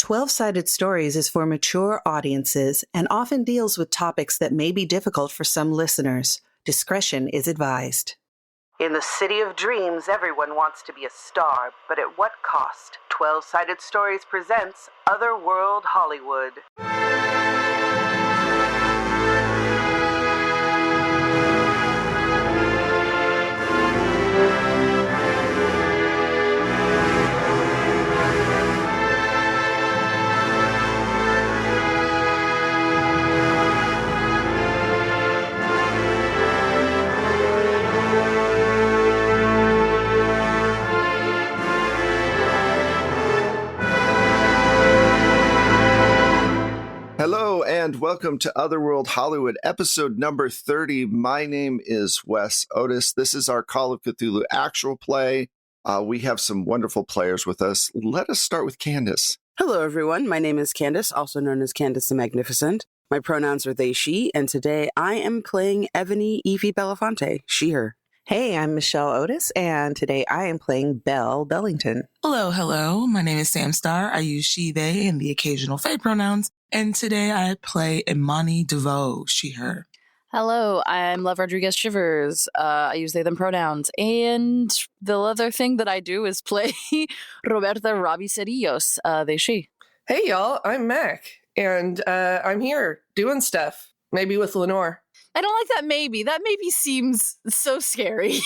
12-Sided Stories is for mature audiences and often deals with topics that may be difficult for some listeners. Discretion is advised. In the city of dreams, everyone wants to be a star, but at what cost? 12-Sided Stories presents Otherworld Hollywood. Hello and welcome to Otherworld Hollywood, episode number 30. My name is Wes Otis. This is our Call of Cthulhu actual play. We have some wonderful players with us. Let us start with Candace. Hello, everyone. My name is Candace, also known as Candace the Magnificent. My pronouns are they, she, and today I am playing Evany Evie Belafonte, she, her. Hey, I'm Michelle Otis, and today I am playing Belle Bellington. Hello. My name is Sam Starr. I use she, they, and the occasional they pronouns. And today I play Imani DeVoe, she, her. Hello, I'm Love Rodriguez Shivers. I use they, them pronouns. And the other thing that I do is play Roberta Robbie Cerillos, they, she. Hey, y'all, I'm Mac, and I'm here doing stuff, maybe with Lenore. I don't like that maybe. That maybe seems so scary.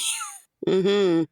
Don't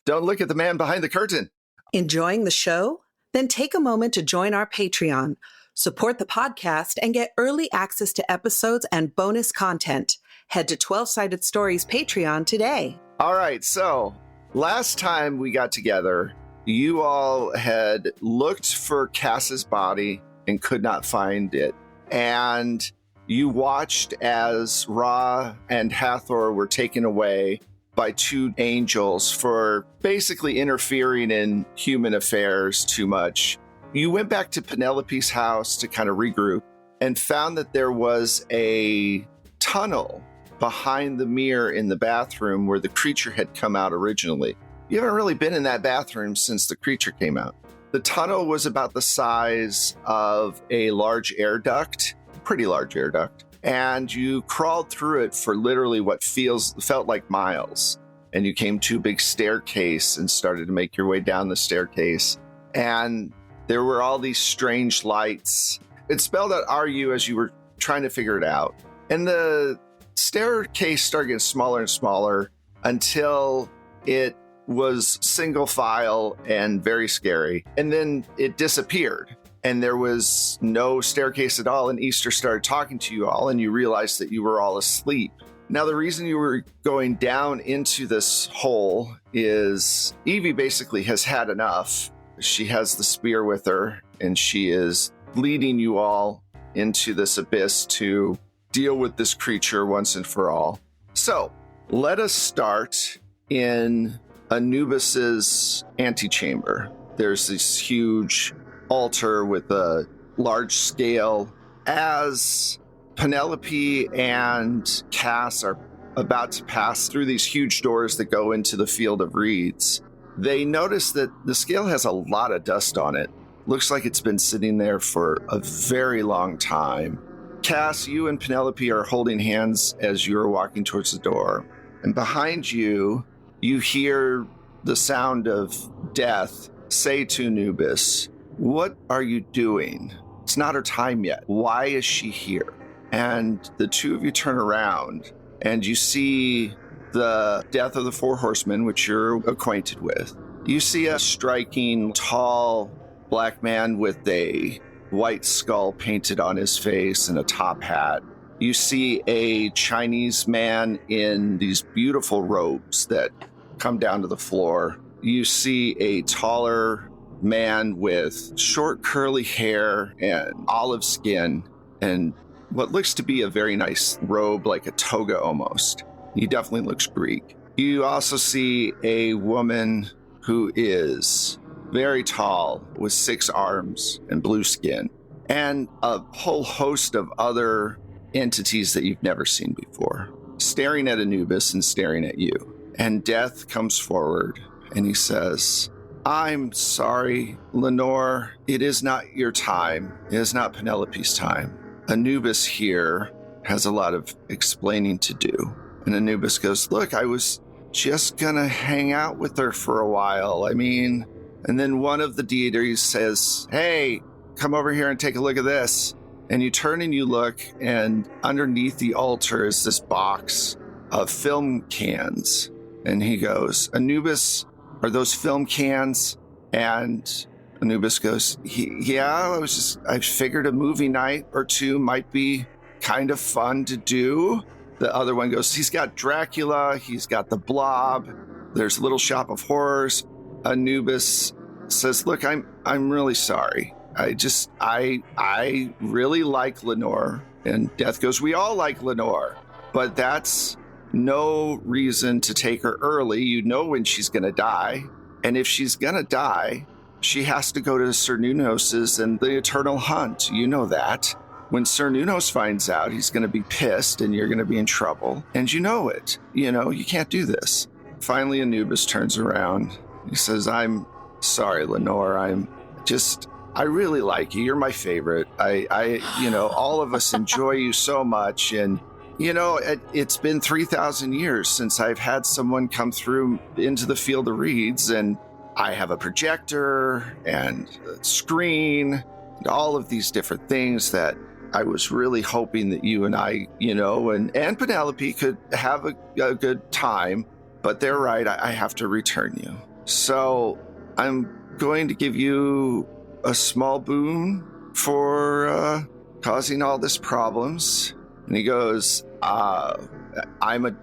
look at the man behind the curtain. Enjoying the show? Then take a moment to join our Patreon, support the podcast, and get early access to episodes and bonus content. Head to 12-Sided Stories Patreon today. All right, so last time we got together, you all had looked for Cass's body and could not find it. And you watched as Ra and Hathor were taken away by two angels for basically interfering in human affairs too much. You went back to Penelope's house to kind of regroup and found that there was a tunnel behind the mirror in the bathroom where the creature had come out originally. You haven't really been in that bathroom since the creature came out. The tunnel was about the size of a large air duct, pretty large air duct. And you crawled through it for literally what felt like miles. And you came to a big staircase and started to make your way down the staircase. And there were all these strange lights. It spelled out RU as you were trying to figure it out. And the staircase started getting smaller and smaller until it was single file and very scary. And then it disappeared. And there was no staircase at all, and Easter started talking to you all, and you realized that you were all asleep. Now, the reason you were going down into this hole is Evie basically has had enough. She has the spear with her, and she is leading you all into this abyss to deal with this creature once and for all. So, let us start in Anubis's antechamber. There's this huge altar with a large scale. As Penelope and Cass are about to pass through these huge doors that go into the field of reeds, they notice that the scale has a lot of dust on it. Looks like it's been sitting there for a very long time. Cass, you and Penelope are holding hands as you're walking towards the door. And behind you, you hear the sound of death say to Anubis, "What are you doing? It's not her time yet. Why is she here?" And the two of you turn around and you see the Death of the Four Horsemen, which you're acquainted with. You see a striking, tall black man with a white skull painted on his face and a top hat. You see a Chinese man in these beautiful robes that come down to the floor. You see a taller man with short curly hair and olive skin and what looks to be a very nice robe, like a toga almost. He definitely looks Greek. You also see a woman who is very tall with 6 arms and blue skin, and a whole host of other entities that you've never seen before, staring at Anubis and staring at you. And Death comes forward and he says, I'm sorry, Lenore. It is not your time. It is not Penelope's time. Anubis here has a lot of explaining to do. And Anubis goes, look, I was just gonna hang out with her for a while. I mean, and then one of the deities says, hey, come over here and take a look at this. And you turn and you look, and underneath the altar is this box of film cans. And he goes, Anubis, are those film cans? And Anubis goes, yeah, I figured a movie night or two might be kind of fun to do. The other one goes, he's got Dracula, he's got the Blob, there's Little Shop of Horrors. Anubis says, look, I'm really sorry. I really like Lenore. And Death goes, we all like Lenore, but that's no reason to take her early. You know when she's going to die. And if she's going to die, she has to go to Cernunnos's and the Eternal Hunt. You know that. When Cernunnos finds out, he's going to be pissed and you're going to be in trouble. And you know it. You know, you can't do this. Finally, Anubis turns around. He says, I'm sorry, Lenore. I really like you. You're my favorite. All of us enjoy you so much. And, it's been 3,000 years since I've had someone come through into the field of reeds, and I have a projector and a screen and all of these different things that I was really hoping that you and I, and Penelope could have a good time. But they're right. I have to return you. So I'm going to give you a small boon for causing all this problems. And he goes, I'm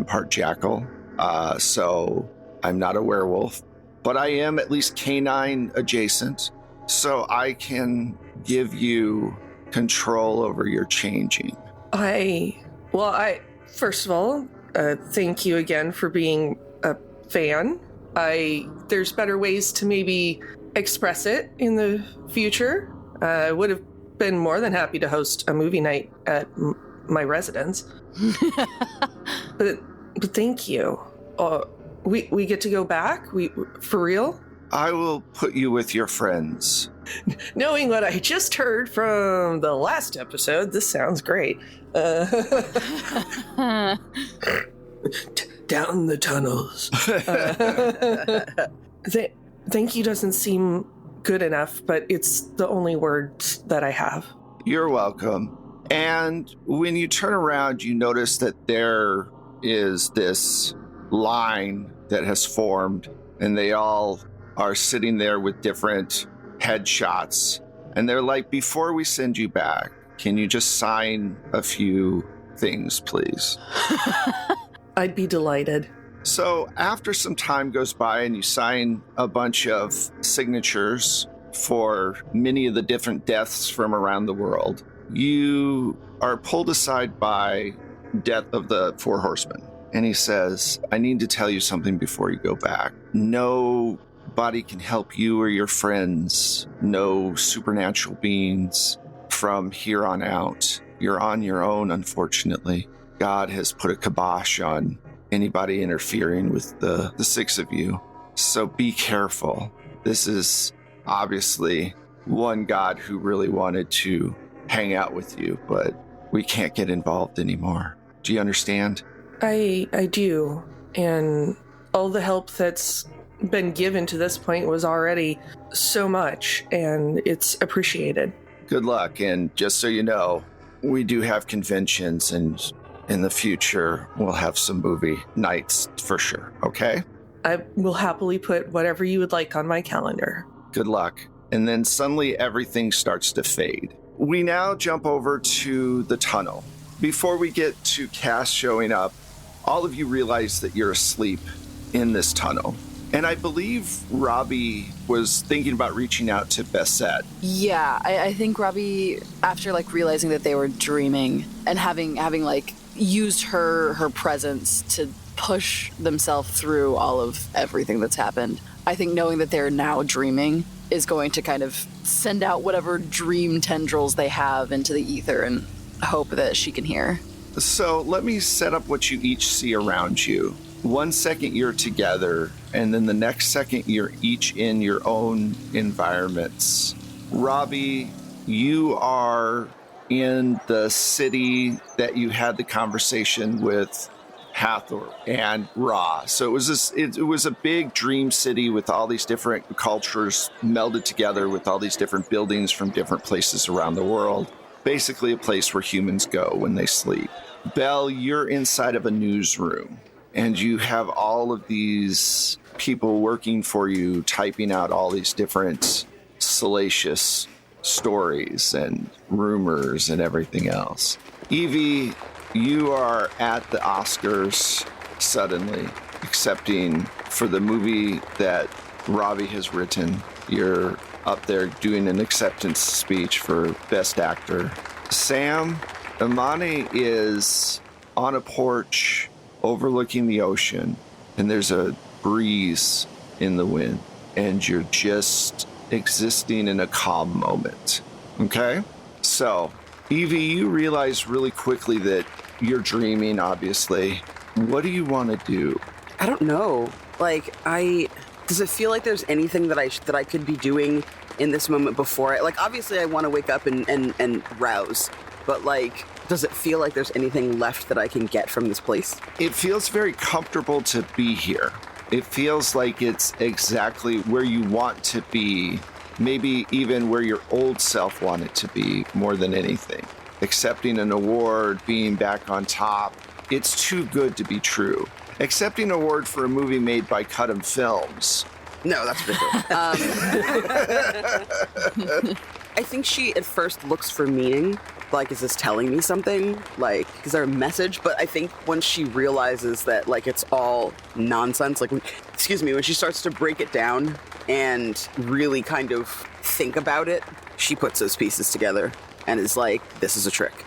part jackal, so I'm not a werewolf, but I am at least canine adjacent, so I can give you control over your changing. First of all, thank you again for being a fan. There's better ways to maybe express it in the future. I would have been more than happy to host a movie night at my residence. but thank you. We get to go back? For real? I will put you with your friends. Knowing what I just heard from the last episode, this sounds great. Down the tunnels. Thank you doesn't seem good enough, but it's the only words that I have. You're welcome. And when you turn around, you notice that there is this line that has formed, and they all are sitting there with different headshots. And they're like, before we send you back, can you just sign a few things, please? I'd be delighted. So after some time goes by and you sign a bunch of signatures for many of the different deaths from around the world, you are pulled aside by Death of the Four Horsemen. And he says, I need to tell you something before you go back. Nobody can help you or your friends. No supernatural beings from here on out. You're on your own, unfortunately. God has put a kibosh on anybody interfering with the six of you. So be careful. This is obviously one God who really wanted to hang out with you, but we can't get involved anymore. Do you understand? I do. And all the help that's been given to this point was already so much, and it's appreciated. Good luck. And just so you know, we do have conventions, and in the future, we'll have some movie nights for sure, okay? I will happily put whatever you would like on my calendar. Good luck. And then suddenly everything starts to fade. We now jump over to the tunnel. Before we get to Cass showing up, all of you realize that you're asleep in this tunnel. And I believe Robbie was thinking about reaching out to Bessette. Yeah, I think Robbie, after realizing that they were dreaming and having used her presence to push themselves through all of everything that's happened, I think knowing that they're now dreaming is going to kind of send out whatever dream tendrils they have into the ether and hope that she can hear. So let me set up what you each see around you. 1 second you're together, and then the next second you're each in your own environments. Robbie, you are in the city that you had the conversation with Hathor and Ra. So it was a big dream city with all these different cultures melded together with all these different buildings from different places around the world. Basically a place where humans go when they sleep. Belle, you're inside of a newsroom, and you have all of these people working for you, typing out all these different salacious stories and rumors and everything else. Evie, you are at the Oscars suddenly, accepting for the movie that Robbie has written. You're up there doing an acceptance speech for Best Actor. Sam, Imani is on a porch overlooking the ocean, and there's a breeze in the wind, and you're just existing in a calm moment. Okay? So, Evie, you realize really quickly that you're dreaming, obviously. What do you want to do? I don't know. Does it feel like there's anything that I could be doing in this moment before? Obviously I want to wake up and rouse, but does it feel like there's anything left that I can get from this place? It feels very comfortable to be here. It feels like it's exactly where you want to be, maybe even where your old self wanted to be more than anything. Accepting an award, being back on top. It's too good to be true. Accepting an award for a movie made by Cut'em Films. No, that's ridiculous. I think she at first looks for meaning. Is this telling me something? Is there a message? But I think once she realizes that, it's all nonsense, when she starts to break it down and really kind of think about it, she puts those pieces together and is like, this is a trick.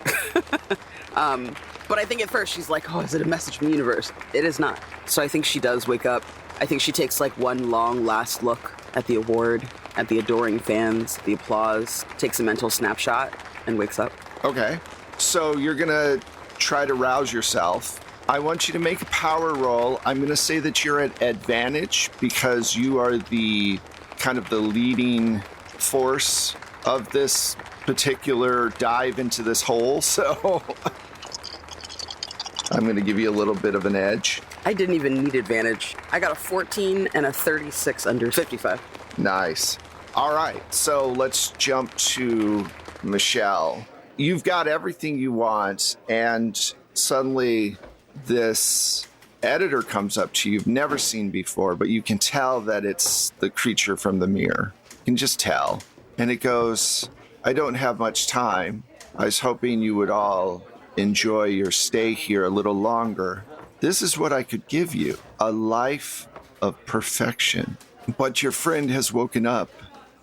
But I think at first she's like, oh, is it a message from the universe? It is not. So I think she does wake up. I think she takes one long last look at the award, at the adoring fans, the applause, takes a mental snapshot, and wakes up. Okay. So you're going to try to rouse yourself. I want you to make a power roll. I'm going to say that you're at advantage because you are the kind of the leading force of this particular dive into this hole. So I'm going to give you a little bit of an edge. I didn't even need advantage. I got a 14 and a 36 under 55. Nice. All right. So let's jump to Michelle. You've got everything you want, and suddenly this editor comes up to you you've never seen before, but you can tell that it's the creature from the mirror. You can just tell. And it goes, I don't have much time. I was hoping you would all enjoy your stay here a little longer. This is what I could give you, a life of perfection. But your friend has woken up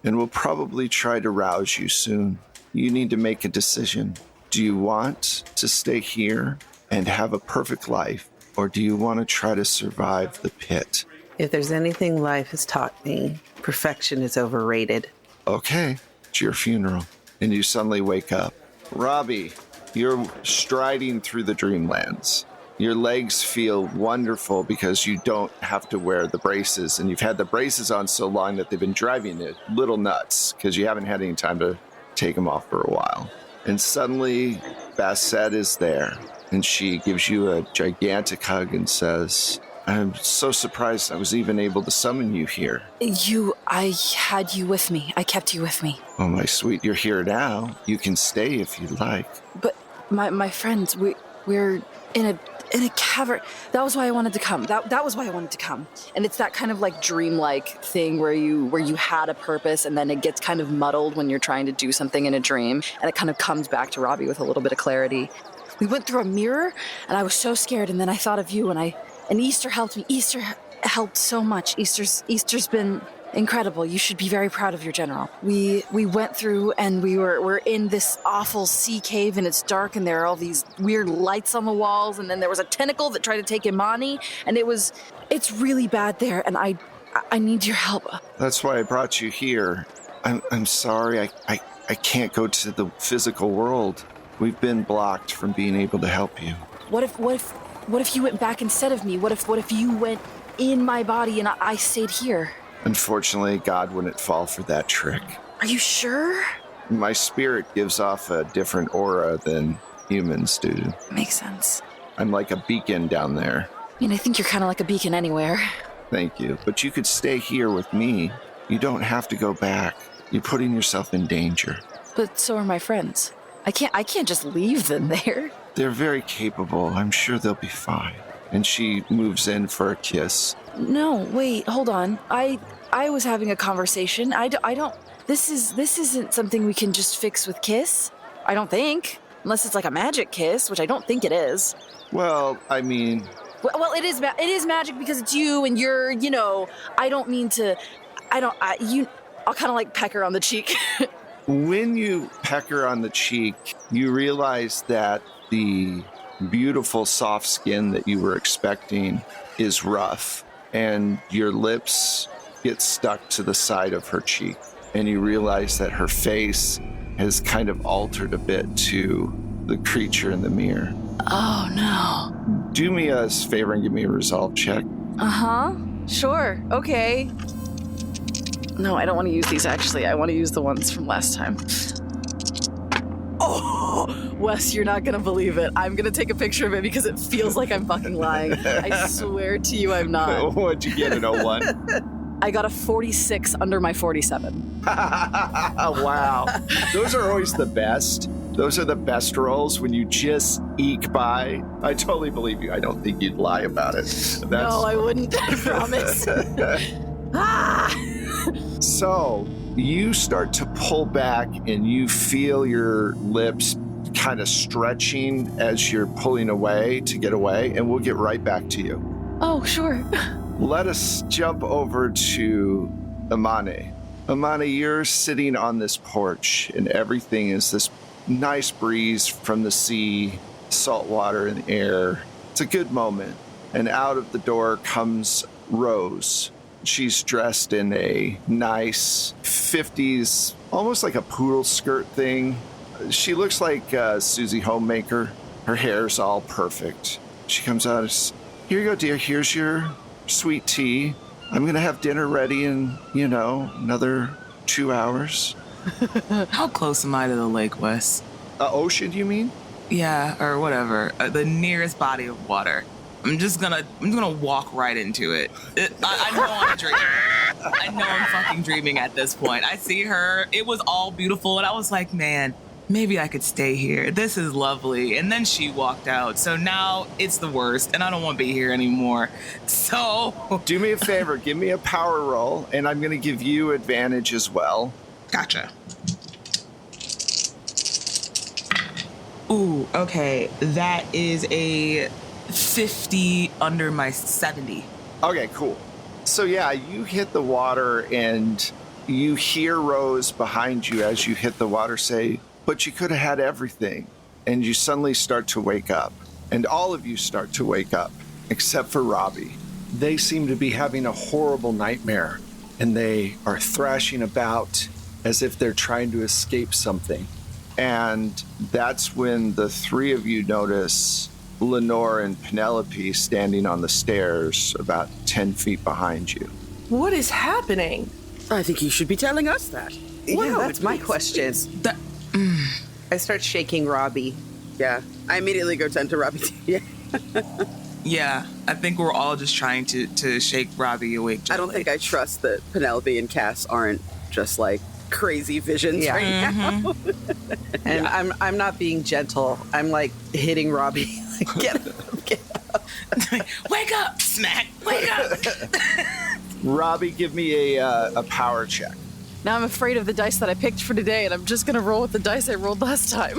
and will probably try to rouse you soon. You need to make a decision. Do you want to stay here and have a perfect life, or do you want to try to survive the pit? If there's anything life has taught me, perfection is overrated. Okay, it's your funeral, and you suddenly wake up. Robbie, you're striding through the dreamlands. Your legs feel wonderful because you don't have to wear the braces, and you've had the braces on so long that they've been driving you a little nuts because you haven't had any time to take them off for a while. And suddenly, Bassett is there, and she gives you a gigantic hug and says, I'm so surprised I was even able to summon you here. I had you with me. I kept you with me. Oh, my sweet, you're here now. You can stay if you'd like. But my friends, we're in a cavern. That was why I wanted to come. That was why I wanted to come. And it's that kind of dreamlike thing where you had a purpose, and then it gets kind of muddled when you're trying to do something in a dream, and it kind of comes back to Robbie with a little bit of clarity. We went through a mirror, and I was so scared, and then I thought of you, and Easter helped me. Easter helped so much. Easter's been incredible. You should be very proud of your general. We went through, and we're in this awful sea cave, and it's dark, and there are all these weird lights on the walls, and then there was a tentacle that tried to take Imani, and it's really bad there, and I need your help. That's why I brought you here. I'm sorry, I can't go to the physical world. We've been blocked from being able to help you. What if What if you went back instead of me? What if you went in my body and I stayed here? Unfortunately, God wouldn't fall for that trick. Are you sure? My spirit gives off a different aura than humans do. Makes sense. I'm like a beacon down there. I mean, I think you're kind of like a beacon anywhere. Thank you. But you could stay here with me. You don't have to go back. You're putting yourself in danger. But so are my friends. I can't just leave them there. They're very capable. I'm sure they'll be fine. And she moves in for a kiss. No, wait, hold on. I was having a conversation. I don't. This isn't something we can just fix with kiss. I don't think, unless it's like a magic kiss, which I don't think it is. Well, I mean, Well, it is magic because it's you and you're. I don't mean to. I'll kind of like peck her on the cheek. when you peck her on the cheek, you realize that the beautiful soft skin that you were expecting is rough, and your lips get stuck to the side of her cheek, and you realize that her face has kind of altered a bit to the creature in the mirror. Oh no. Do me a favor and give me a resolve check. Sure. Okay. No, I don't want to use these actually. I want to use the ones from last time. Oh, Wes, you're not gonna believe it. I'm gonna take a picture of it because it feels like I'm fucking lying. I swear to you, I'm not. What'd you get, an 01? I got a 46 under my 47. Wow. Those are always the best. Those are the best rolls when you just eke by. I totally believe you. I don't think you'd lie about it. No, I wouldn't. I promise. So you start to pull back and you feel your lips kind of stretching as you're pulling away to get away, and we'll get right back to you. Oh, sure. Let us jump over to Amane. Amane, you're sitting on this porch and everything is this nice breeze from the sea, salt water in the air. It's a good moment. And out of the door comes Rose. She's dressed in a nice 50s, almost like a poodle skirt thing. She looks like Susie Homemaker. Her hair's all perfect. She comes out and says, "Here you go, dear. Here's your sweet tea. I'm going to have dinner ready in, another 2 hours." How close am I to the lake, Wes? Ocean, you mean? Yeah, or whatever. The nearest body of water. I'm just gonna walk right into it. I know I'm dreaming. I know I'm fucking dreaming at this point. I see her. It was all beautiful, and I was like, man, maybe I could stay here. This is lovely. And then she walked out. So now it's the worst, and I don't want to be here anymore. So do me a favor. Give me a power roll, and I'm going to give you advantage as well. Gotcha. Ooh, okay. That is a 50 under my 70. Okay, cool. So yeah, you hit the water and you hear Rose behind you as you hit the water say, "But you could have had everything." And you suddenly start to wake up. And all of you start to wake up, except for Robbie. They seem to be having a horrible nightmare, and they are thrashing about as if they're trying to escape something. And that's when the three of you notice Lenore and Penelope standing on the stairs about 10 feet behind you. What is happening? I think you should be telling us that. Yeah, that's my question. I start shaking Robbie. Yeah, I immediately go tend to Robbie. Yeah. Yeah, I think we're all just trying to shake Robbie awake. I don't think I trust that Penelope and Cass aren't just like crazy visions right now. And I'm not being gentle. I'm like hitting Robbie. Like, get up. Wake up, smack, wake up. Robbie, give me a power check. Now I'm afraid of the dice that I picked for today, and I'm just gonna roll with the dice I rolled last time.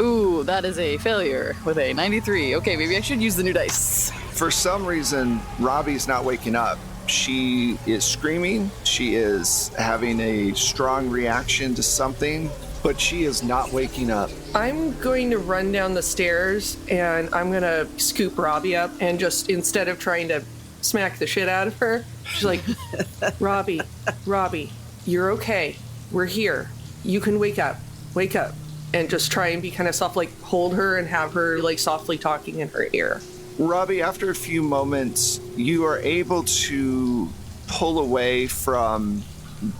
Ooh, that is a failure with a 93. Okay, maybe I should use the new dice. For some reason, Robbie's not waking up. She is screaming. She is having a strong reaction to something, but she is not waking up. I'm going to run down the stairs and I'm going to scoop Robbie up and just, instead of trying to smack the shit out of her, she's like, Robbie, you're okay. We're here. You can wake up. Wake up. and just try and be kind of soft, like hold her and have her like softly talking in her ear. Robbie, after a few moments, you are able to pull away from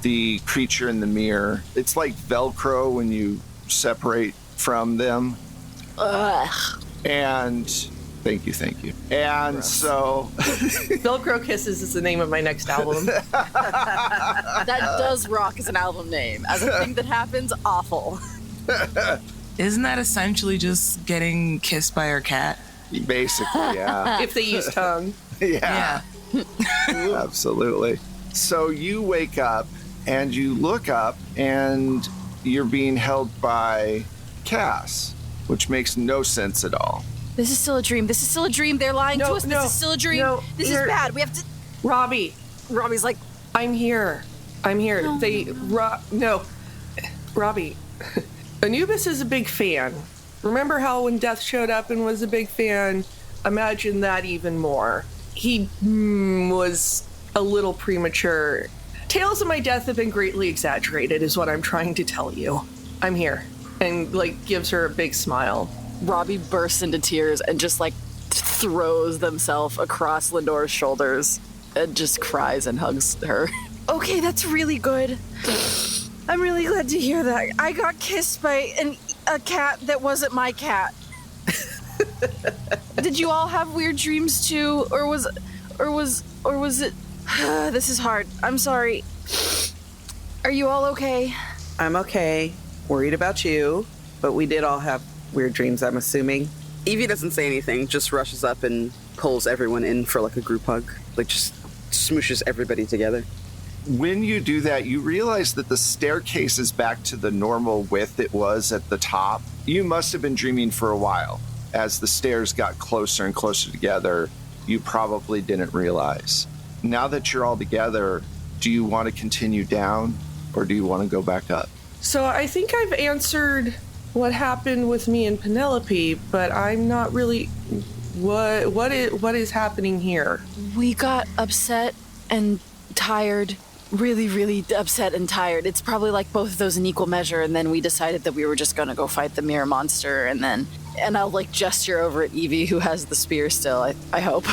the creature in the mirror. It's like Velcro when you separate from them. Ugh. And thank you. And gross. So Velcro Kisses is the name of my next album. That does rock as an album name. As a thing that happens, awful. Isn't that essentially just getting kissed by her cat? Basically, yeah. If they use tongue. Yeah. Absolutely. So you wake up and you look up and you're being held by Cass, which makes no sense at all. This is still a dream. They're lying to us. This is still a dream. This is bad. We have to... Robbie's like... I'm here. No. Robbie. Anubis is a big fan. Remember how when Death showed up and was a big fan? Imagine that even more. He was a little premature. Tales of my death have been greatly exaggerated, is what I'm trying to tell you. I'm here. And, like, gives her a big smile. Robbie bursts into tears and just, like, throws themselves across Lindora's shoulders and just cries and hugs her. Okay, that's really good. I'm really glad to hear that. I got kissed by a cat that wasn't my cat. Did you all have weird dreams too, or was it? This is hard. I'm sorry. Are you all okay? I'm okay. Worried about you, but we did all have weird dreams, I'm assuming. Evie doesn't say anything, just rushes up and pulls everyone in for like a group hug. Like just smooshes everybody together. When you do that, you realize that the staircase is back to the normal width it was at the top. You must have been dreaming for a while. As the stairs got closer and closer together, you probably didn't realize. Now that you're all together, do you want to continue down or do you want to go back up? So I think I've answered what happened with me and Penelope, but I'm not really... What is happening here? We got upset and tired. Really, really upset and tired. It's probably like both of those in equal measure, and then we decided that we were just gonna go fight the mirror monster, and I'll like gesture over at Evie, who has the spear still, I hope.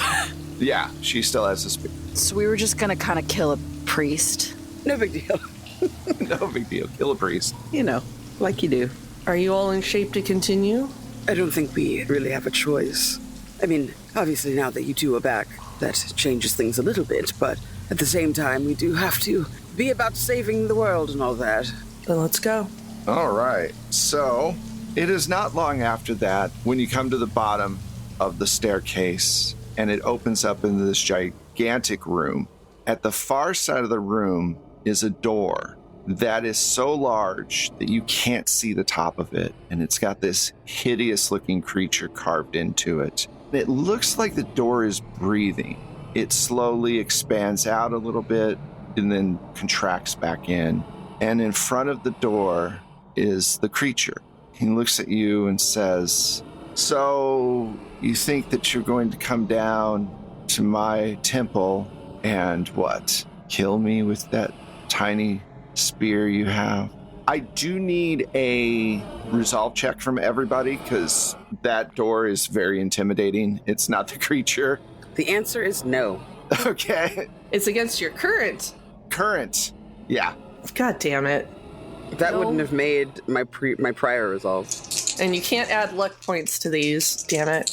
Yeah, she still has the spear. So we were just gonna kind of kill a priest. No big deal. No big deal. Kill a priest. You know, like you do. Are you all in shape to continue? I don't think we really have a choice. I mean, obviously now that you two are back, that changes things a little bit, but at the same time, we do have to be about saving the world and all that. Then let's go. All right. So it is not long after that when you come to the bottom of the staircase and it opens up into this gigantic room. At the far side of the room is a door that is so large that you can't see the top of it. And it's got this hideous looking creature carved into it. It looks like the door is breathing. It slowly expands out a little bit and then contracts back in. And in front of the door is the creature. He looks at you and says, "So you think that you're going to come down to my temple and what? Kill me with that tiny spear you have?" I do need a resolve check from everybody because that door is very intimidating. It's not the creature. The answer is no. Okay. It's against your current. Yeah. God damn it. That wouldn't have made my prior resolve. And you can't add luck points to these, damn it.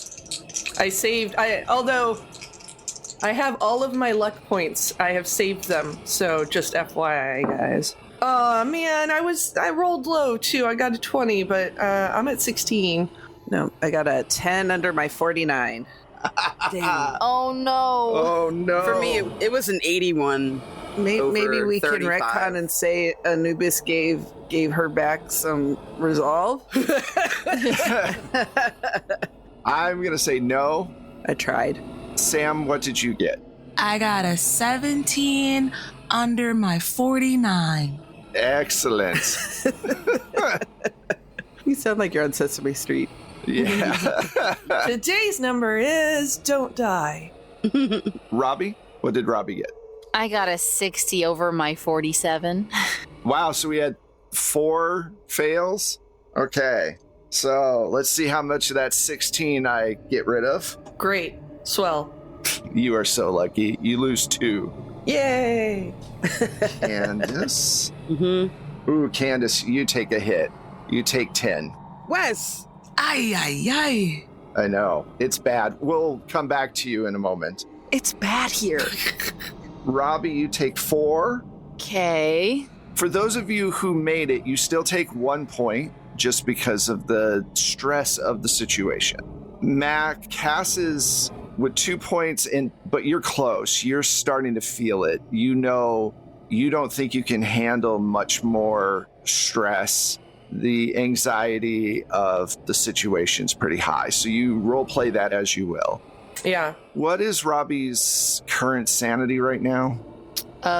Although I have all of my luck points, I have saved them, so just FYI, guys. Oh man, I rolled low too. I got a 20, but I'm at 16. No, I got a 10 under my 49. Damn. Oh no. Oh no. For me, it was an 81. Maybe we 35. can retcon and say Anubis gave her back some resolve. I'm going to say no. I tried. Sam, what did you get? I got a 17 under my 49. Excellent. You sound like you're on Sesame Street. Yeah. Today's number is don't die. Robbie, what did Robbie get? I got a 60 over my 47. Wow, so we had 4 fails? Okay. So let's see how much of that 16 I get rid of. Great. Swell. You are so lucky. You lose 2. Yay! Candace. Mm-hmm. Ooh, Candace, you take a hit. You take 10. Wes! Ay, ay, ay. I know. It's bad. We'll come back to you in a moment. It's bad here. Robbie, you take 4. Okay. For those of you who made it, you still take 1 point just because of the stress of the situation. Mac, Cass is with 2 points, but you're close. You're starting to feel it. You know, you don't think you can handle much more stress. The anxiety of the situation's pretty high. So you role play that as you will. Yeah. What is Robbie's current sanity right now?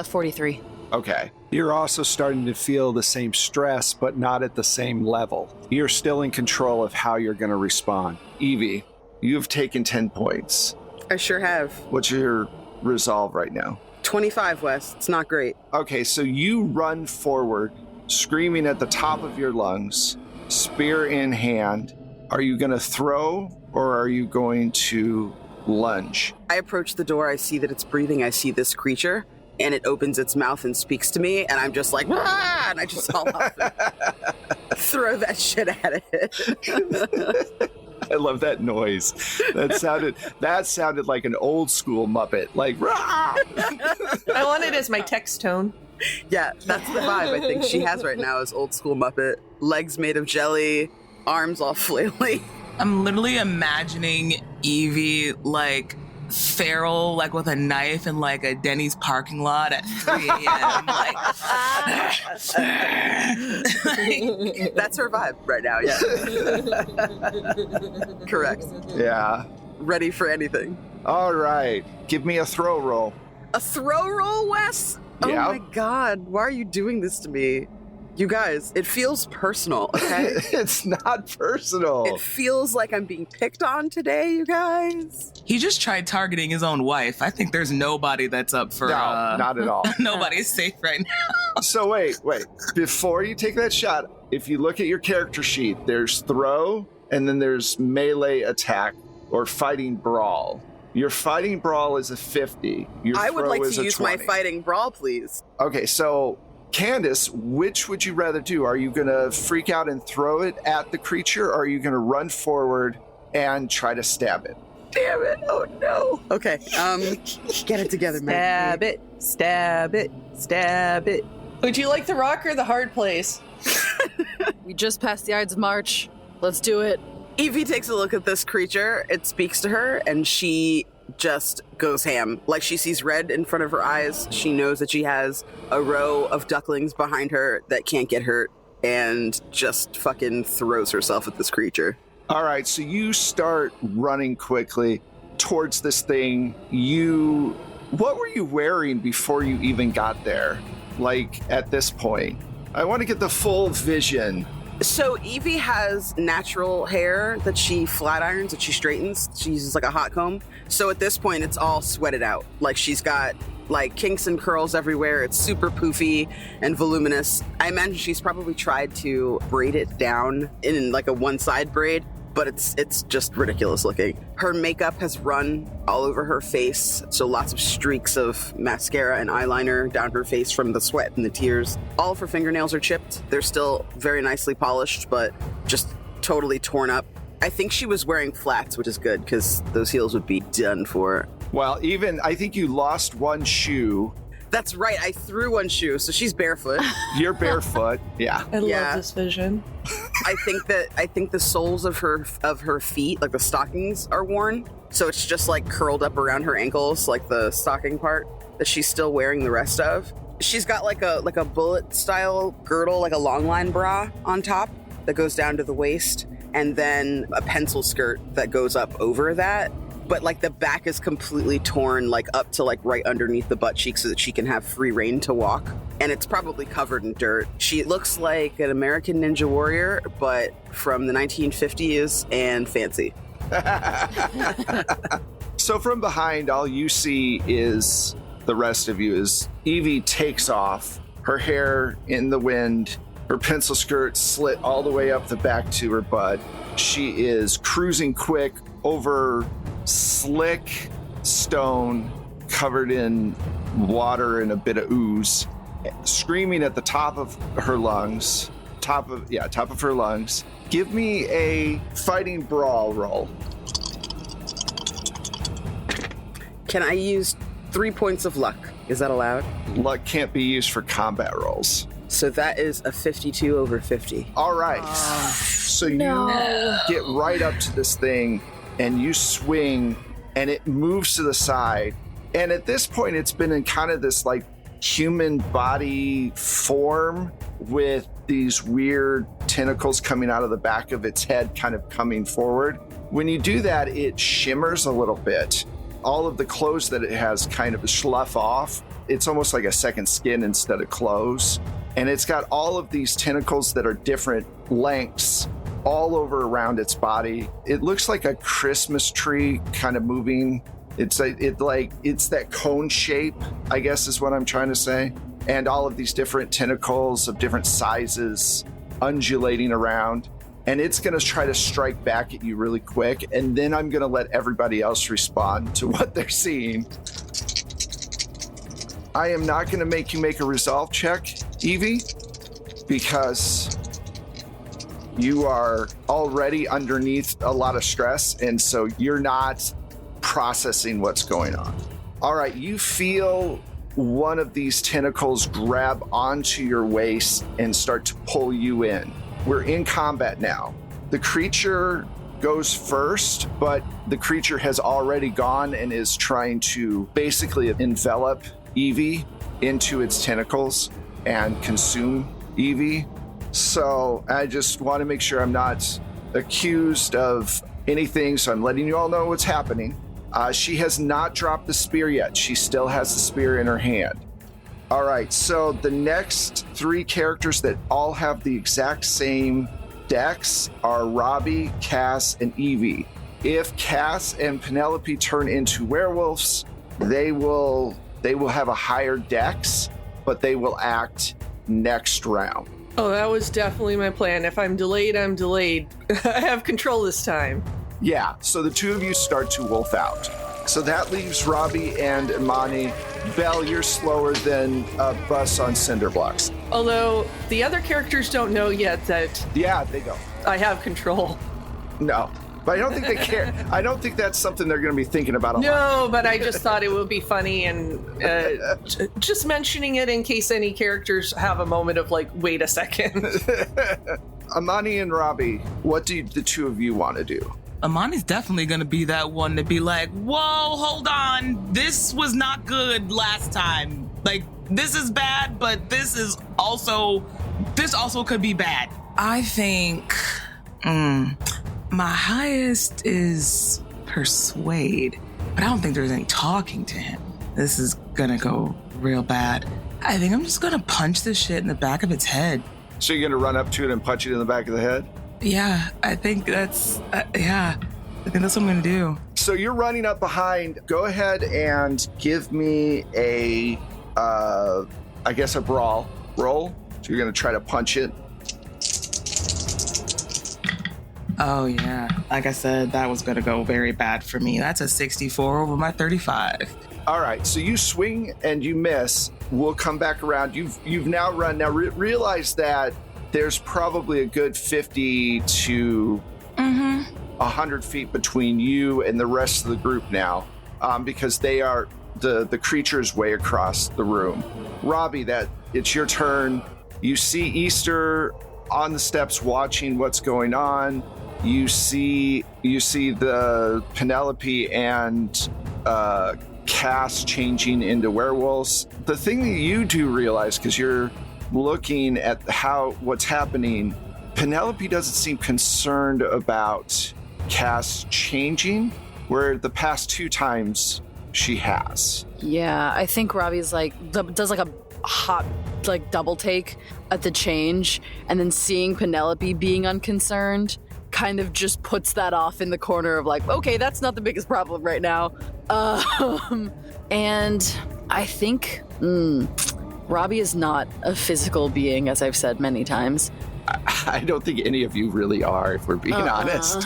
43. Okay. You're also starting to feel the same stress, but not at the same level. You're still in control of how you're going to respond. Evie, you've taken 10 points. I sure have. What's your resolve right now? 25, Wes. It's not great. Okay, so you run forward, screaming at the top of your lungs, spear in hand. Are you going to throw or are you going to lunge? I approach the door. I see that it's breathing. I see this creature, and it opens its mouth and speaks to me, and I'm just like, "Rah!" And I just haul off and throw that shit at it. I love that noise. That sounded like an old school Muppet. Like, rah! I want it as my text tone. Yeah, that's the vibe I think she has right now is old school Muppet. Legs made of jelly, arms all flailing. I'm literally imagining Evie like feral, like with a knife in like a Denny's parking lot at 3 a.m. like, That's her vibe right now, yeah. Correct. Yeah. Ready for anything. All right. Give me a throw roll. A throw roll, Wes? Yeah. Oh my god, why are you doing this to me? You guys, it feels personal, okay? It's not personal. It feels like I'm being picked on today, you guys. he just tried targeting his own wife. I think there's nobody that's up for. No, not at all. Nobody's safe right now. So wait. Before you take that shot, if you look at your character sheet, there's throw and then there's melee attack or fighting brawl. Your fighting brawl is a 50. Your I would throw like is to a use 20. my fighting brawl, please. Okay, so Candace, which would you rather do? Are you going to freak out and throw it at the creature, or are you going to run forward and try to stab it? Damn it. Oh no. Okay. Get it together, man. Stab it. Would you like the rock or the hard place? We just passed the Ides of March. Let's do it. Evie takes a look at this creature. It speaks to her, and she just goes ham. Like, she sees red in front of her eyes. She knows that she has a row of ducklings behind her that can't get hurt, and just fucking throws herself at this creature. All right, so you start running quickly towards this thing. What were you wearing before you even got there? Like, at this point? I want to get the full vision. So Evie has natural hair that she flat irons, that she straightens. She uses like a hot comb. So at this point, it's all sweated out. Like, she's got like kinks and curls everywhere. It's super poofy and voluminous. I imagine she's probably tried to braid it down in like a one-side braid, but it's just ridiculous looking. Her makeup has run all over her face, so lots of streaks of mascara and eyeliner down her face from the sweat and the tears. All of her fingernails are chipped. They're still very nicely polished, but just totally torn up. I think she was wearing flats, which is good, because those heels would be done for. Well, I think you lost one shoe. That's right, I threw one shoe, so she's barefoot. You're barefoot. Yeah. I Yeah. love this vision. I think the soles of her feet, like the stockings, are worn. So it's just like curled up around her ankles, like the stocking part that she's still wearing the rest of. She's got like a bullet style girdle, like a long line bra on top that goes down to the waist, and then a pencil skirt that goes up over that. But like the back is completely torn, like up to like right underneath the butt cheek so that she can have free reign to walk. And it's probably covered in dirt. She looks like an American Ninja Warrior, but from the 1950s and fancy. So from behind, all you see is the rest of you is Evie takes off, her hair in the wind, Her pencil skirt slit all the way up the back to her butt. She is cruising quick over slick stone covered in water and a bit of ooze, screaming at the top of her lungs. Top of her lungs. Give me a fighting brawl roll. Can I use 3 points of luck? Is that allowed? Luck can't be used for combat rolls. So that is a 52 over 50. All right. So you get right up to this thing and you swing and it moves to the side. And at this point, it's been in kind of this like human body form with these weird tentacles coming out of the back of its head, kind of coming forward. When you do that, it shimmers a little bit. All of the clothes that it has kind of slough off. It's almost like a second skin instead of clothes. And it's got all of these tentacles that are different lengths all over around its body. It looks like a Christmas tree kind of moving. It's that cone shape, I guess is what I'm trying to say. And all of these different tentacles of different sizes undulating around. And it's going to try to strike back at you really quick. And then I'm going to let everybody else respond to what they're seeing. I am not going to make you make a resolve check, Evie, because you are already underneath a lot of stress. And so you're not processing what's going on. All right, you feel one of these tentacles grab onto your waist and start to pull you in. We're in combat now. The creature goes first, but the creature has already gone and is trying to basically envelop Evie into its tentacles and consume Evie. So I just want to make sure I'm not accused of anything, so I'm letting you all know what's happening. She has not dropped the spear yet. She still has the spear in her hand. All right, so the next 3 characters that all have the exact same dex are Robbie, Cass, and Evie. If Cass and Penelope turn into werewolves, they will have a higher dex, but they will act next round. Oh, that was definitely my plan. If I'm delayed, I'm delayed. I have control this time. Yeah, so the 2 of you start to wolf out. So that leaves Robbie and Imani. Belle, you're slower than a bus on cinder blocks. Although the other characters don't know yet that Yeah, they don't. I have control. No, but I don't think they care. I don't think that's something they're going to be thinking about a lot. No, but I just thought it would be funny and just mentioning it in case any characters have a moment of like, wait a second. Imani and Robbie, what do the 2 of you want to do? Amani's definitely gonna be that one to be like, whoa, hold on. This was not good last time. Like, this is bad, but this also could be bad. I think my highest is persuade, but I don't think there's any talking to him. This is gonna go real bad. I think I'm just gonna punch this shit in the back of its head. So you're going to run up to it and punch it in the back of the head? Yeah, I think that's what I'm gonna do. So you're running up behind. Go ahead and give me a brawl roll. So you're gonna try to punch it. Oh yeah, like I said, that was gonna go very bad for me. That's a 64 over my 35. All right, so you swing and you miss. We'll come back around. You've now run. Now realize that there's probably a good 50 to 100 feet between you and the rest of the group now, because they are the creatures way across the room. Robbie, it's your turn. You see Easter on the steps watching what's going on. You see the Penelope and Cass changing into werewolves. The thing that you do realize, because you're looking at what's happening, Penelope doesn't seem concerned about Cass changing, where the past 2 times she has. Yeah, I think Robbie's does like a hot double take at the change, and then seeing Penelope being unconcerned kind of just puts that off in the corner of like, okay, that's not the biggest problem right now. And I think Robbie is not a physical being, as I've said many times. I don't think any of you really are, if we're being honest.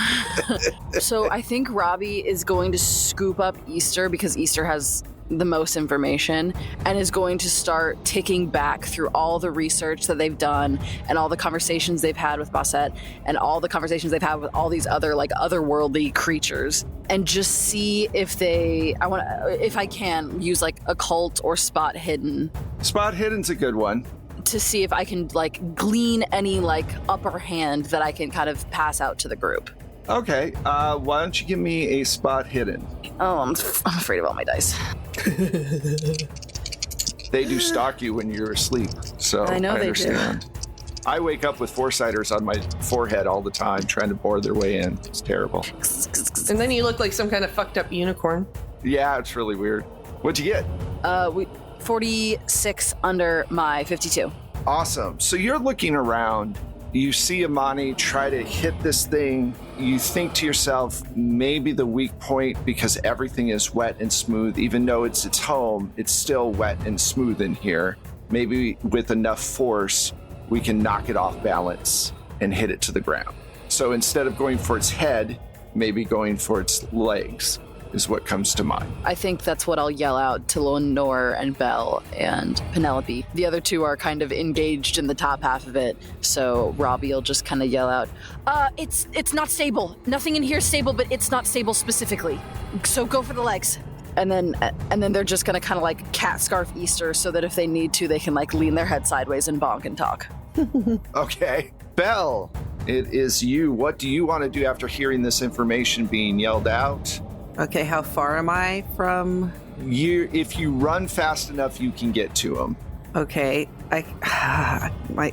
So I think Robbie is going to scoop up Easter because Easter has the most information and is going to start ticking back through all the research that they've done and all the conversations they've had with Basset and all the conversations they've had with all these other like otherworldly creatures and just see if if I can use like occult or spot hidden. Spot hidden's a good one. To see if I can like glean any like upper hand that I can kind of pass out to the group. Okay, why don't you give me a spot hidden? Oh, I'm afraid of all my dice. They do stalk you when you're asleep, so I know they understand. Do. I wake up with foresighters on my forehead all the time trying to bore their way in. It's terrible. And then you look like some kind of fucked up unicorn. Yeah, it's really weird. What'd you get? 46 under my 52. Awesome. So you're looking around. You see Amani try to hit this thing. You think to yourself, maybe the weak point, because everything is wet and smooth, even though it's its home, it's still wet and smooth in here. Maybe with enough force, we can knock it off balance and hit it to the ground. So instead of going for its head, maybe going for its legs is what comes to mind. I think that's what I'll yell out to Lenore and Belle and Penelope. The other two are kind of engaged in the top half of it, so Robbie will just kind of yell out, it's not stable. Nothing in here is stable, but it's not stable specifically. So go for the legs. And then they're just gonna kind of like cat scarf Easter so that if they need to, they can like lean their head sideways and bonk and talk. Okay. Belle, it is you. What do you want to do after hearing this information being yelled out? Okay, how far am I from? If you run fast enough, you can get to him. Okay, I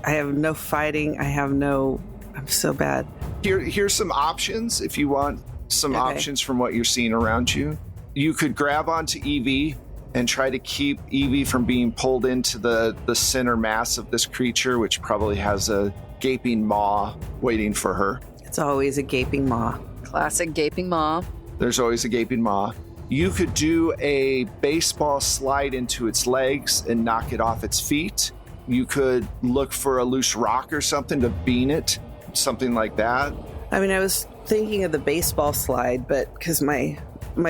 have no fighting. I'm so bad. Here's some options if you want some options from what you're seeing around you. You could grab onto Evie and try to keep Evie from being pulled into the center mass of this creature, which probably has a gaping maw waiting for her. It's always a gaping maw. Classic gaping maw. There's always a gaping maw. You could do a baseball slide into its legs and knock it off its feet. You could look for a loose rock or something to bean it, something like that. I mean, I was thinking of the baseball slide, but because my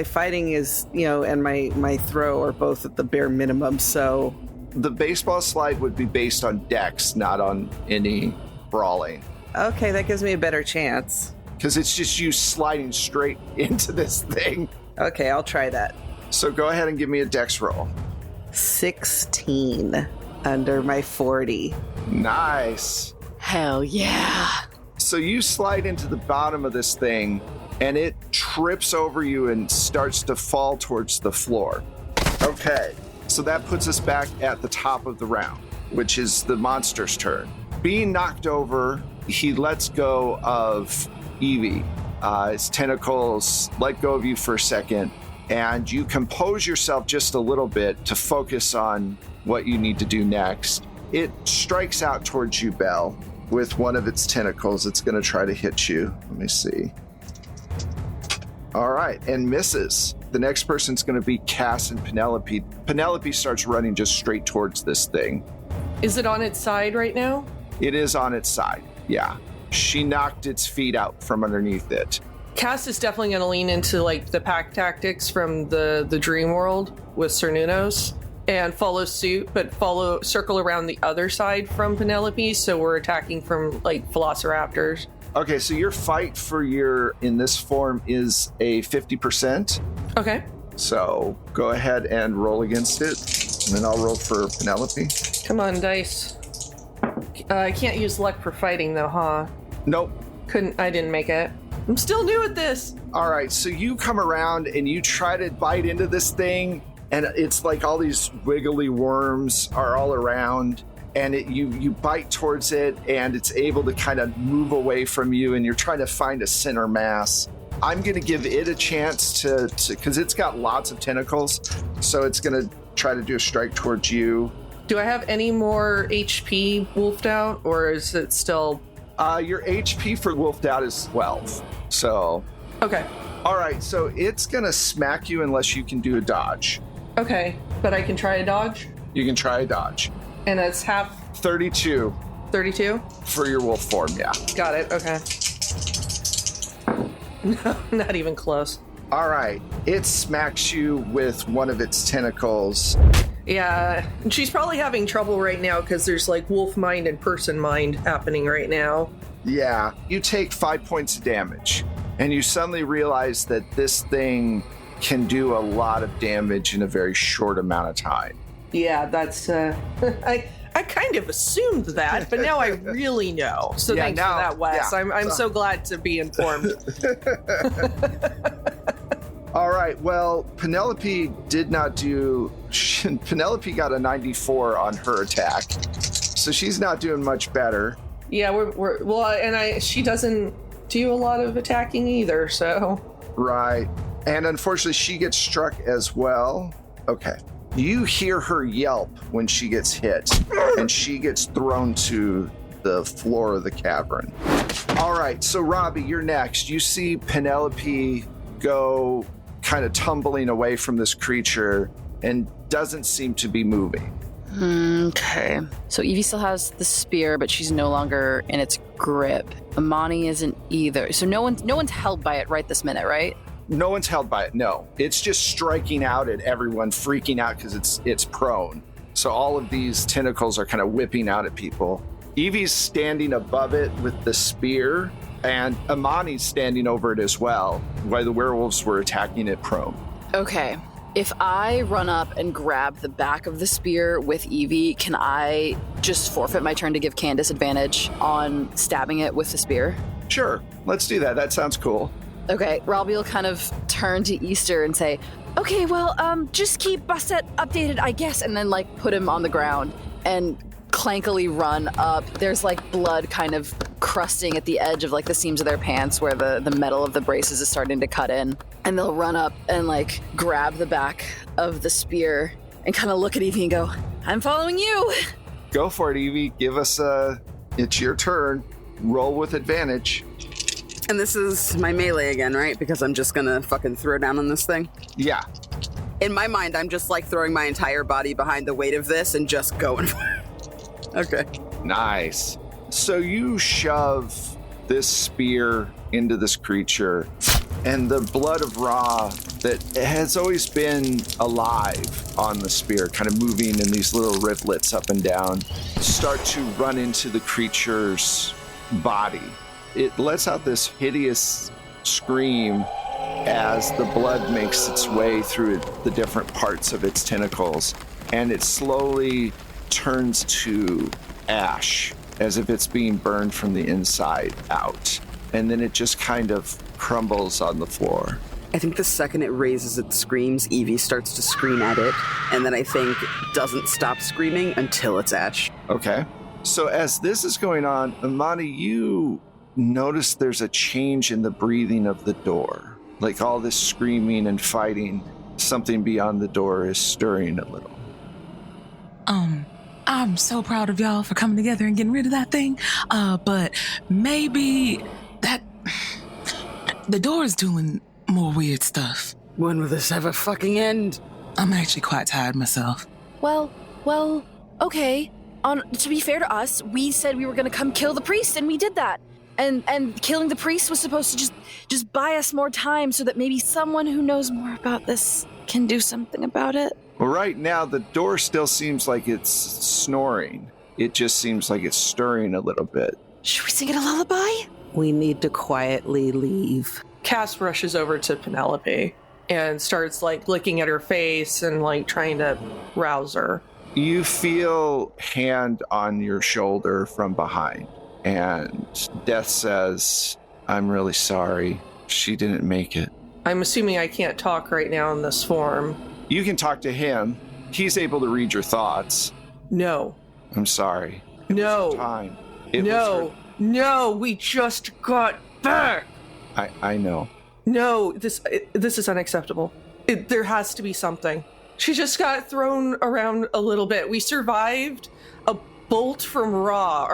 fighting is, and my throw are both at the bare minimum, so... The baseball slide would be based on dex, not on any brawling. Okay, that gives me a better chance. Because it's just you sliding straight into this thing. Okay, I'll try that. So go ahead and give me a dex roll. 16 under my 40. Nice. Hell yeah. So you slide into the bottom of this thing, and it trips over you and starts to fall towards the floor. Okay, so that puts us back at the top of the round, which is the monster's turn. Being knocked over, he lets go of Evie. His tentacles let go of you for a second, and you compose yourself just a little bit to focus on what you need to do next. It strikes out towards you, Belle, with one of its tentacles. It's going to try to hit you. Let me see. All right, and misses. The next person's going to be Cass and Penelope. Penelope starts running just straight towards this thing. Is it on its side right now? It is on its side, yeah. She knocked its feet out from underneath it. Cass is definitely going to lean into like the pack tactics from the dream world with Cernunos and follow suit, but circle around the other side from Penelope, so we're attacking from like velociraptors. Okay, so your fight for in this form is a 50%. Okay. So go ahead and roll against it, and then I'll roll for Penelope. Come on, dice. I can't use luck for fighting though, huh? Nope. I didn't make it. I'm still new at this. All right, so you come around and you try to bite into this thing, and it's like all these wiggly worms are all around, and you bite towards it, and it's able to kind of move away from you, and you're trying to find a center mass. I'm going to give it a chance to because it's got lots of tentacles, so it's going to try to do a strike towards you. Do I have any more HP wolfed out, or is it still... Your HP for wolfed out is 12, so... Okay. All right, so it's going to smack you unless you can do a dodge. Okay, but I can try a dodge? You can try a dodge. And it's half 32 32? for your wolf form, yeah. Got it, okay. No, not even close. All right. It smacks you with one of its tentacles. Yeah, and she's probably having trouble right now because there's like wolf mind and person mind happening right now. Yeah. You take 5 points of damage, and you suddenly realize that this thing can do a lot of damage in a very short amount of time. Yeah, that's I kind of assumed that, but now I really know. So Yeah, thanks now- for that, Wes. yeah. I'm so glad to be informed. All right. Well, Penelope Penelope got a 94 on her attack, so she's not doing much better. Yeah, we're well, and she doesn't do a lot of attacking either, so Right. And unfortunately, she gets struck as well. Okay. You hear her yelp when she gets hit, and she gets thrown to the floor of the cavern. All right. So, Robbie, you're next. You see Penelope go kind of tumbling away from this creature and doesn't seem to be moving. Okay. So Evie still has the spear, but she's no longer in its grip. Amani isn't either. So no one's held by it right this minute, right? No one's held by it. No, it's just striking out at everyone, freaking out because it's prone. So all of these tentacles are kind of whipping out at people. Evie's standing above it with the spear, and Amani's standing over it as well, while the werewolves were attacking it prone. Okay. If I run up and grab the back of the spear with Evie, can I just forfeit my turn to give Candace advantage on stabbing it with the spear? Sure, let's do that. That sounds cool. Okay, Robbie will kind of turn to Easter and say, okay, well, just keep Basset updated, I guess, and then, like, put him on the ground and clankily run up. There's, like, blood kind of crusting at the edge of, like, the seams of their pants where the metal of the braces is starting to cut in. And they'll run up and, like, grab the back of the spear and kind of look at Evie and go, I'm following you. Go for it, Evie. Give us it's your turn. Roll with advantage. And this is my melee again, right? Because I'm just gonna fucking throw down on this thing. Yeah. In my mind, I'm just like throwing my entire body behind the weight of this and just going for it. Okay. Nice. So you shove this spear into this creature, and the blood of Ra that has always been alive on the spear, kind of moving in these little rivulets up and down, start to run into the creature's body. It lets out this hideous scream as the blood makes its way through the different parts of its tentacles, and it slowly turns to ash, as if it's being burned from the inside out. And then it just kind of crumbles on the floor. I think the second it raises its screams, Evie starts to scream at it, and then I think doesn't stop screaming until it's ash. Okay. So as this is going on, Amani, you notice there's a change in the breathing of the door. Like all this screaming and fighting, something beyond the door is stirring a little. I'm so proud of y'all for coming together and getting rid of that thing. But maybe that the door is doing more weird stuff. When will this ever fucking end? I'm actually quite tired myself. Well, okay. To be fair to us, we said we were going to come kill the priest, and we did that. And killing the priest was supposed to just buy us more time so that maybe someone who knows more about this can do something about it. Well, right now, the door still seems like it's snoring. It just seems like it's stirring a little bit. Should we sing it a lullaby? We need to quietly leave. Cass rushes over to Penelope and starts like licking at her face and like trying to rouse her. You feel hand on your shoulder from behind, and Death says, I'm really sorry. She didn't make it. I'm assuming I can't talk right now in this form. You can talk to him. He's able to read your thoughts. No. I'm sorry. No. Was her time. It No. was her- No, we just got back. I know. No, this is unacceptable. There has to be something. She just got thrown around a little bit. We survived a bolt from Ra.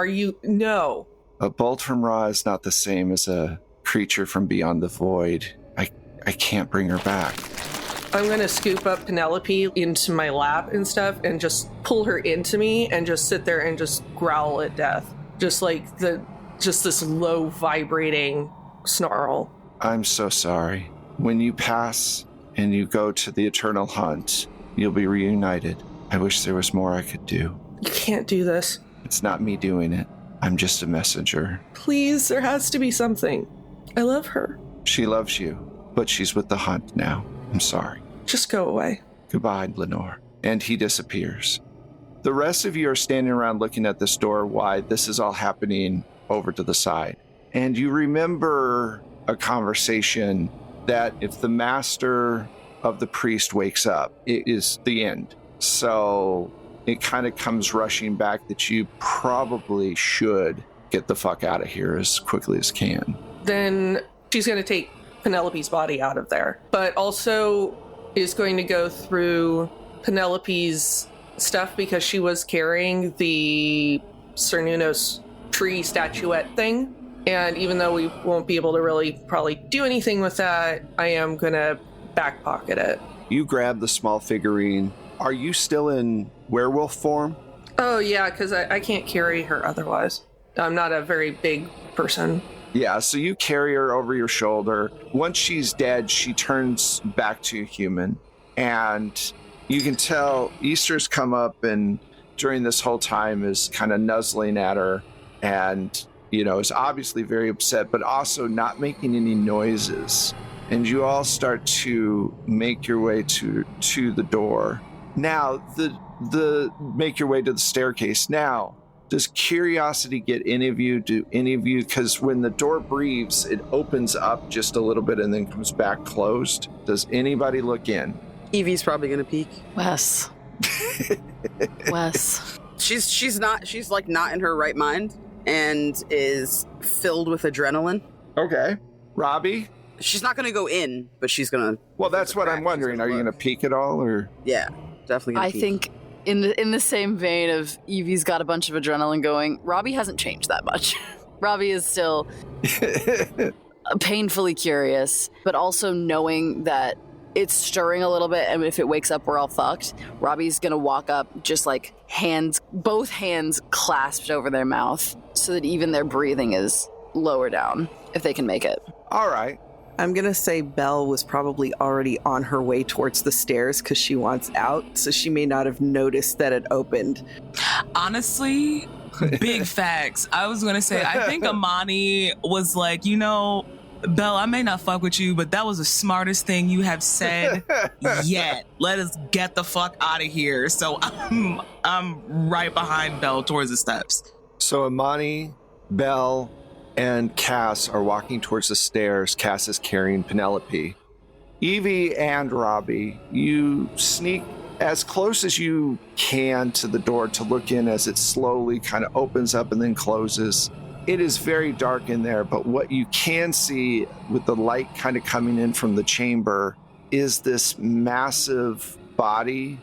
No. A bolt from Ra is not the same as a creature from beyond the void. I can't bring her back. I'm going to scoop up Penelope into my lap and stuff and just pull her into me and just sit there and just growl at death. Just like just this low vibrating snarl. I'm so sorry. When you pass and you go to the eternal hunt, you'll be reunited. I wish there was more I could do. You can't do this. It's not me doing it. I'm just a messenger. Please, there has to be something. I love her. She loves you, but she's with the hunt now. I'm sorry. Just go away. Goodbye, Lenore. And he disappears. The rest of you are standing around looking at this door while this is all happening over to the side. And you remember a conversation that if the master of the priest wakes up, it is the end. So it kind of comes rushing back that you probably should get the fuck out of here as quickly as can. Then she's going to take Penelope's body out of there, but also is going to go through Penelope's stuff because she was carrying the Cernunnos tree statuette thing. And even though we won't be able to really probably do anything with that, I am going to back pocket it. You grab the small figurine. Are you still in werewolf form? Oh, yeah, because I can't carry her otherwise. I'm not a very big person. Yeah, so you carry her over your shoulder. Once she's dead, she turns back to a human. And you can tell Easter's come up and during this whole time is kind of nuzzling at her and, you know, is obviously very upset, but also not making any noises. And you all start to make your way to the door. Now, the make your way to the staircase. Now, does curiosity get any of you? Do any of you? Because when the door breathes, it opens up just a little bit and then comes back closed. Does anybody look in? Evie's probably gonna peek. Wes. Wes. She's like not in her right mind and is filled with adrenaline. Okay. Robbie? She's not gonna go in, but she's gonna. Well, that's what I'm wondering. Are you gonna peek at all, or? Yeah, definitely gonna I peek. think in the same vein of Evie's got a bunch of adrenaline going, Robbie hasn't changed that much. Robbie is still painfully curious, but also knowing that it's stirring a little bit, and if it wakes up, we're all fucked. Robbie's gonna walk up, just like both hands clasped over their mouth, so that even their breathing is lower down, if they can make it. All right. I'm going to say Belle was probably already on her way towards the stairs because she wants out, so she may not have noticed that it opened. Honestly, big facts. I was going to say, I think Amani was like, you know, Belle, I may not fuck with you, but that was the smartest thing you have said yet. Let us get the fuck out of here. So I'm right behind Belle towards the steps. So Amani, Belle, and Cass are walking towards the stairs. Cass is carrying Penelope. Evie and Robbie, you sneak as close as you can to the door to look in as it slowly kind of opens up and then closes. It is very dark in there, but what you can see with the light kind of coming in from the chamber is this massive body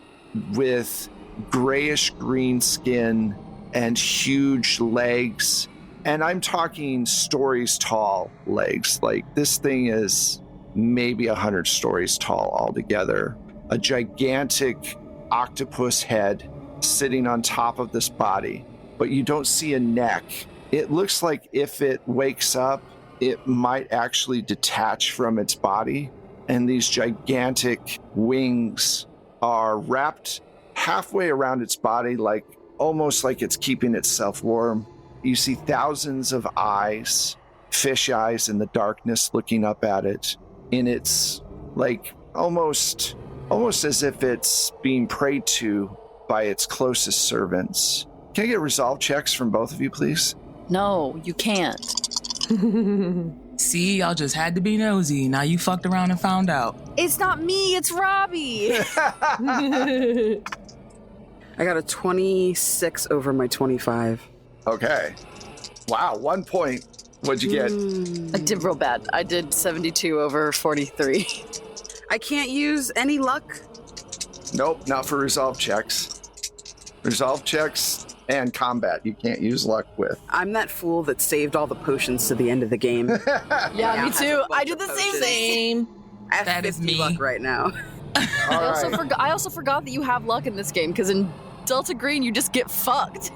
with grayish green skin and huge legs. And I'm talking stories tall legs. Like this thing is maybe 100 stories tall altogether. A gigantic octopus head sitting on top of this body, but you don't see a neck. It looks like if it wakes up, it might actually detach from its body. And these gigantic wings are wrapped halfway around its body, like almost like it's keeping itself warm. You see thousands of eyes, fish eyes in the darkness looking up at it. And it's like almost as if it's being prayed to by its closest servants. Can I get resolve checks from both of you, please? No, you can't. See, y'all just had to be nosy. Now you fucked around and found out. It's not me, it's Robbie. I got a 26 over my 25. Okay. Wow, 1 point. What'd you get? I did real bad. I did 72 over 43. I can't use any luck. Nope, not for resolve checks. Resolve checks and combat you can't use luck with. I'm that fool that saved all the potions to the end of the game. Yeah, me has a too. bunch I did of the same potions. thing. I have That is 50 me. luck right now. I also forgot that you have luck in this game, because in Delta Green, you just get fucked.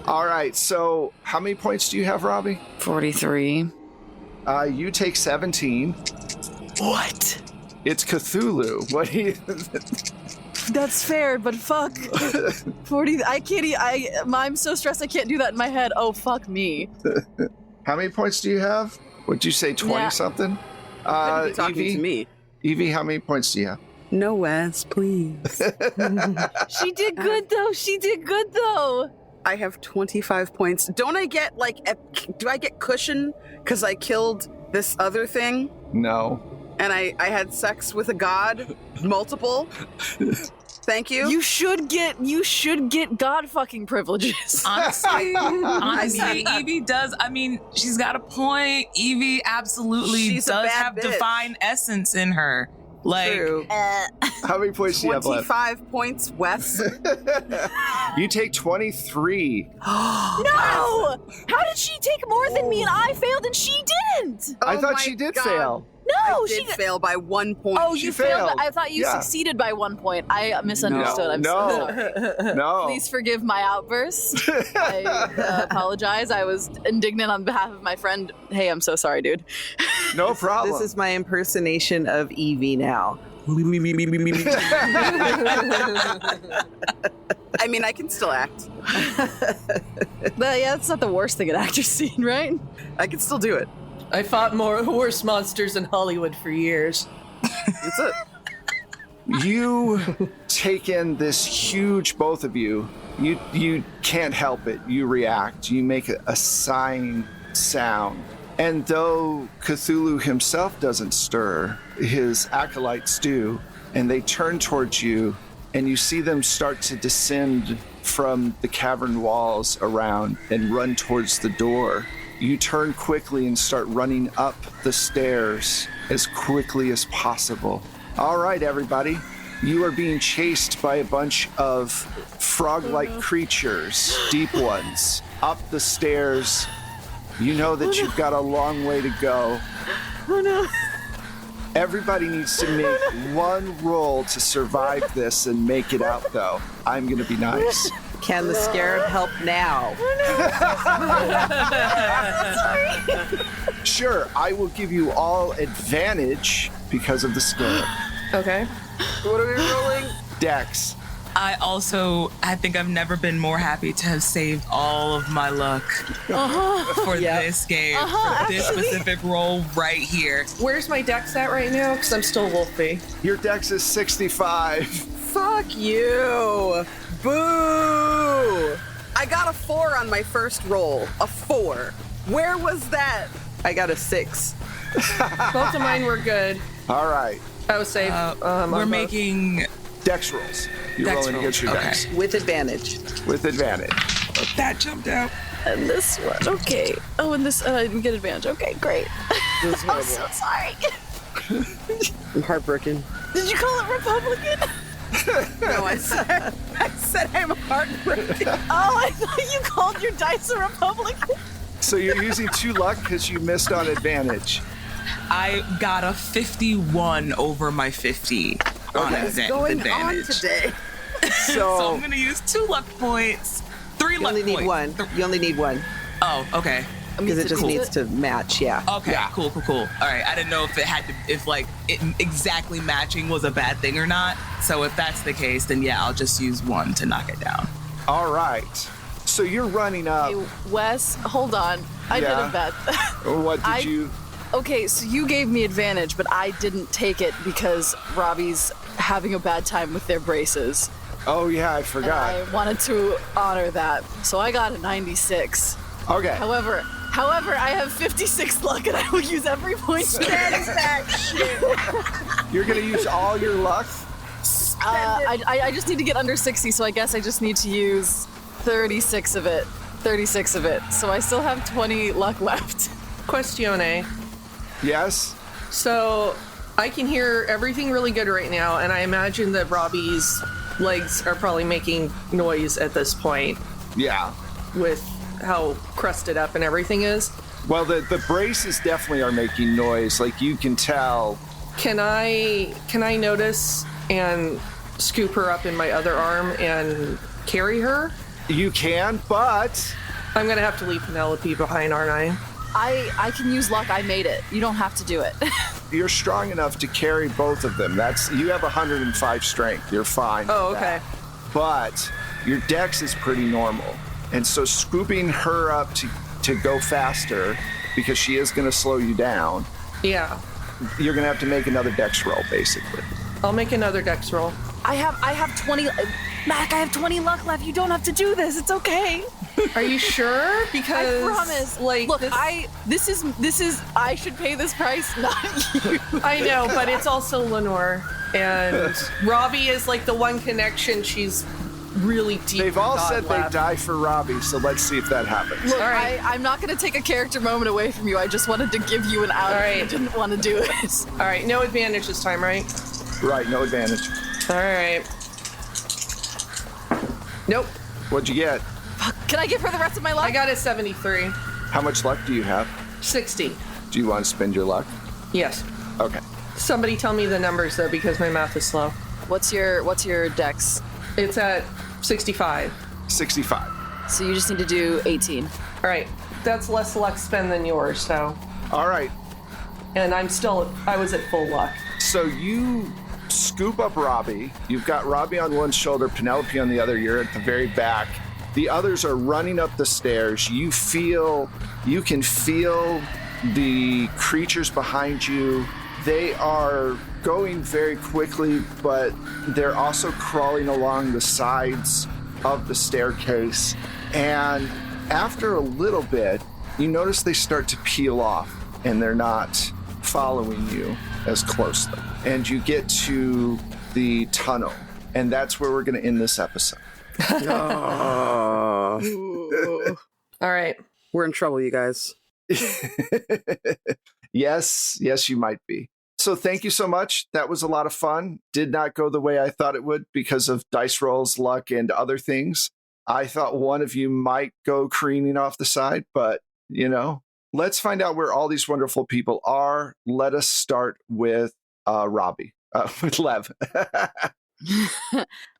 All right, so how many points do you have, Robbie? 43. You take 17. What? It's Cthulhu. What do you... That's fair, but fuck. 40. I can't. I'm so stressed. I can't do that in my head. Oh, fuck me. How many points do you have? Would you say 20 something? You're talking Evie, to me. Evie, how many points do you have? No, Wes, please. She did good though. I have 25 points. Don't I get do I get cushion because I killed this other thing? No. And I had sex with a god, multiple. Thank you. You should get god fucking privileges. Honestly, Evie does. I mean, she's got a point. Evie absolutely does have bitch. divine essence in her. Like, True. How many points do you have left? 25 points, Wes. You take 23. No! How did she take more than me and I failed and she didn't? I Oh thought my she did God. fail. No, I did fail by 1 point. Oh, She you failed. failed. I thought you Yeah. succeeded by 1 point. I misunderstood. I'm so No. sorry. No. Please forgive my outburst. I apologize. I was indignant on behalf of my friend. Hey, I'm so sorry, dude. No problem. This is my impersonation of Evie now. I mean, I can still act. Yeah, that's not the worst thing an actor's seen, right? I can still do it. I fought worse monsters in Hollywood for years. That's it. You take in this huge, both of you. You can't help it. You react. You make a sighing sound. And though Cthulhu himself doesn't stir, his acolytes do, and they turn towards you, and you see them start to descend from the cavern walls around and run towards the door. You turn quickly and start running up the stairs as quickly as possible. All right, everybody. You are being chased by a bunch of frog-like creatures, deep ones, up the stairs. You know that you've got a long way to go. Oh no. Everybody needs to make one roll to survive this and make it out, though. I'm going to be nice. Can the scarab help now? Sure, I will give you all advantage because of the scarab. Okay. What are we rolling? Dex. I think I've never been more happy to have saved all of my luck for this game, for this specific role right here. Where's my dex at right now? Because I'm still Wolfie. Your dex is 65. Fuck you. Boo. I got a 4 on my first roll. A 4. Where was that? I got a 6. Both of mine were good. All right. I was safe. We're making Dex rolls. You're Dex rolling against your rolls, dex. With advantage. With advantage. that jumped out. And this one. Okay. Oh, and this. We get advantage. Okay, great. I'm so sorry. I'm heartbroken. Did you call it Republican? No, I said I'm heartbroken. Oh, I thought you called your dice a Republican. So you're using 2 luck because you missed on advantage. I got a 51 over my 50 on What is going advantage. on today? So I'm going to use 2 luck points, 3 You luck only points. need one. You only need one. Oh, okay. Because it just needs to match, yeah. Okay, cool. All right, I didn't know if it exactly matching was a bad thing or not. So if that's the case, then yeah, I'll just use 1 to knock it down. All right. So you're running up. Hey, Wes, hold on. I did Yeah. a bet. What did you? Okay, so you gave me advantage, but I didn't take it because Robbie's having a bad time with their braces. Oh yeah, I And forgot. I wanted to honor that. So I got a 96. Okay. However, I have 56 luck and I will use every point. You're gonna use all your luck. I just need to get under 60, so I guess I just need to use 36 of it. 36 of it. So I still have 20 luck left. Questione. Yes. So I can hear everything really good right now, and I imagine that Robbie's legs are probably making noise at this point Yeah. with how crusted up and everything is. Well, the braces definitely are making noise. Like you can tell Can I notice and scoop her up in my other arm and carry her? You can, but I'm gonna have to leave Penelope behind, aren't I? I can use luck. I made it. You don't have to do it. you're strong enough to carry both of them. You have 105 strength. You're fine. Oh, with okay. that. But your dex is pretty normal. And so scooping her up to go faster, because she is going to slow you down, Yeah. you're going to have to make another dex roll, basically. I'll make another dex roll. I have 20. Mac, I have 20 luck left. You don't have to do this. It's okay. Are you sure? Because I promise. Like, look, this is I should pay this price, not you. I know, but it's also Lenore, and Robbie is like the one connection. She's really deep. They've all said lab. they'd die for Robbie, so let's see if that happens. Look, All right. I'm not going to take a character moment away from you. I just wanted to give you an out. All If right. you didn't want to do it. All right, no advantage this time, right? Right, no advantage. All right. Nope. What'd you get? Can I give her the rest of my luck? I got a 73. How much luck do you have? 60. Do you want to spend your luck? Yes. Okay. Somebody tell me the numbers though, because my math is slow. What's your dex? It's at 65. 65. So you just need to do 18. All right. That's less luck spend than yours, so. All right. And I was at full luck. So you scoop up Robbie. You've got Robbie on one shoulder, Penelope on the other. You're at the very back. The others are running up the stairs. You can feel the creatures behind you. They are going very quickly, but they're also crawling along the sides of the staircase. And after a little bit, you notice they start to peel off and they're not following you as closely. And you get to the tunnel, and that's where we're going to end this episode. Oh. All right. We're in trouble, you guys. Yes, you might be. So thank you so much. That was a lot of fun. Did not go the way I thought it would because of dice rolls, luck, and other things. I thought one of you might go careening off the side, but, let's find out where all these wonderful people are. Let us start with Robbie, with Lev.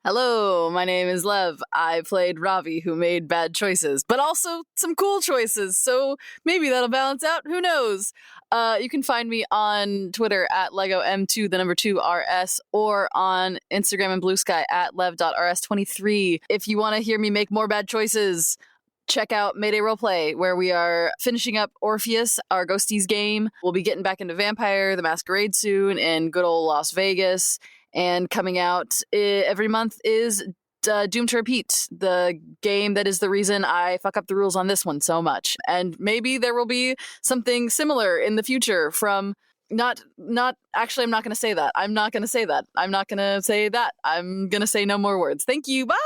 Hello, my name is Lev. I played Ravi, who made bad choices, but also some cool choices, so maybe that'll balance out. Who knows? You can find me on Twitter at LegoM2, the number 2RS, or on Instagram and Blue Sky at lev.rs23. If you want to hear me make more bad choices, check out Mayday Roleplay, where we are finishing up Orpheus, our Ghosties game. We'll be getting back into Vampire the Masquerade soon in good old Las Vegas. And coming out every month is Doomed to Repeat, the game that is the reason I fuck up the rules on this one so much. And maybe there will be something similar in the future from actually, I'm not going to say that. I'm not going to say that. I'm going to say no more words. Thank you. Bye.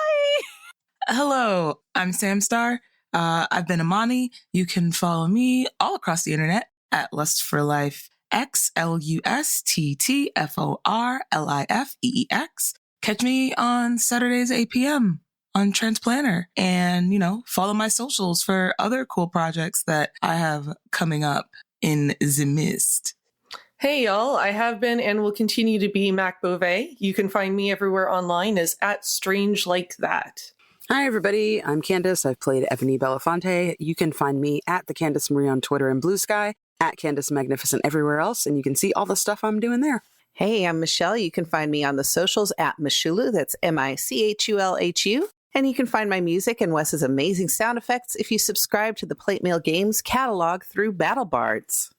Hello, I'm Samstar. I've been Amani. You can follow me all across the internet at Lust for Life X, LUSTTFORLIFEEX. Catch me on Saturdays 8 p.m. on Transplanner, and, follow my socials for other cool projects that I have coming up in the mist. Hey, y'all. I have been and will continue to be Mac Beauvais. You can find me everywhere online as at Strange Like That. Hi, everybody. I'm Candace. I've played Ebony Belafonte. You can find me at the Candace Marie on Twitter and Blue Sky, at Candace Magnificent everywhere else, and you can see all the stuff I'm doing there. Hey, I'm Michelle. You can find me on the socials at Michulu. That's MICHULHU. And you can find my music and Wes's amazing sound effects if you subscribe to the Plate Mail Games catalog through BattleBards.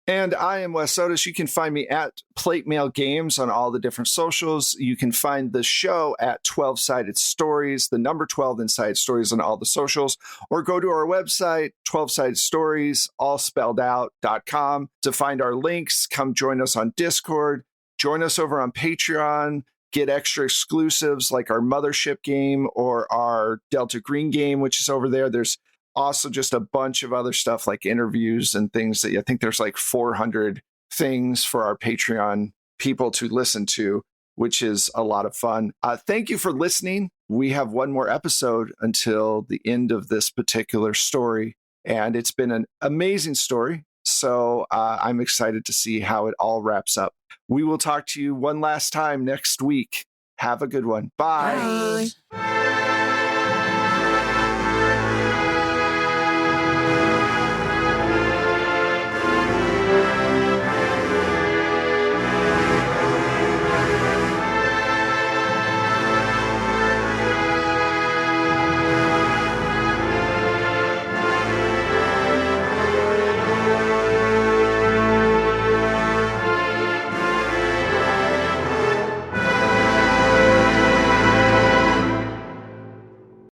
And I am Wes Otis. You can find me at Plate Mail Games on all the different socials. You can find the show at 12-Sided Stories, the number 12 in Sided Stories on all the socials, or go to our website, 12-Sided Stories, all spelled out.com to find our links. Come join us on Discord. Join us over on Patreon. Get extra exclusives like our Mothership game or our Delta Green game, which is over there. There's also just a bunch of other stuff like interviews and things that I think there's like 400 things for our Patreon people to listen to, which is a lot of fun. Thank you for listening. We have one more episode until the end of this particular story, and it's been an amazing story. So I'm excited to see how it all wraps up. We will talk to you one last time next week. Have a good one. Bye. Bye.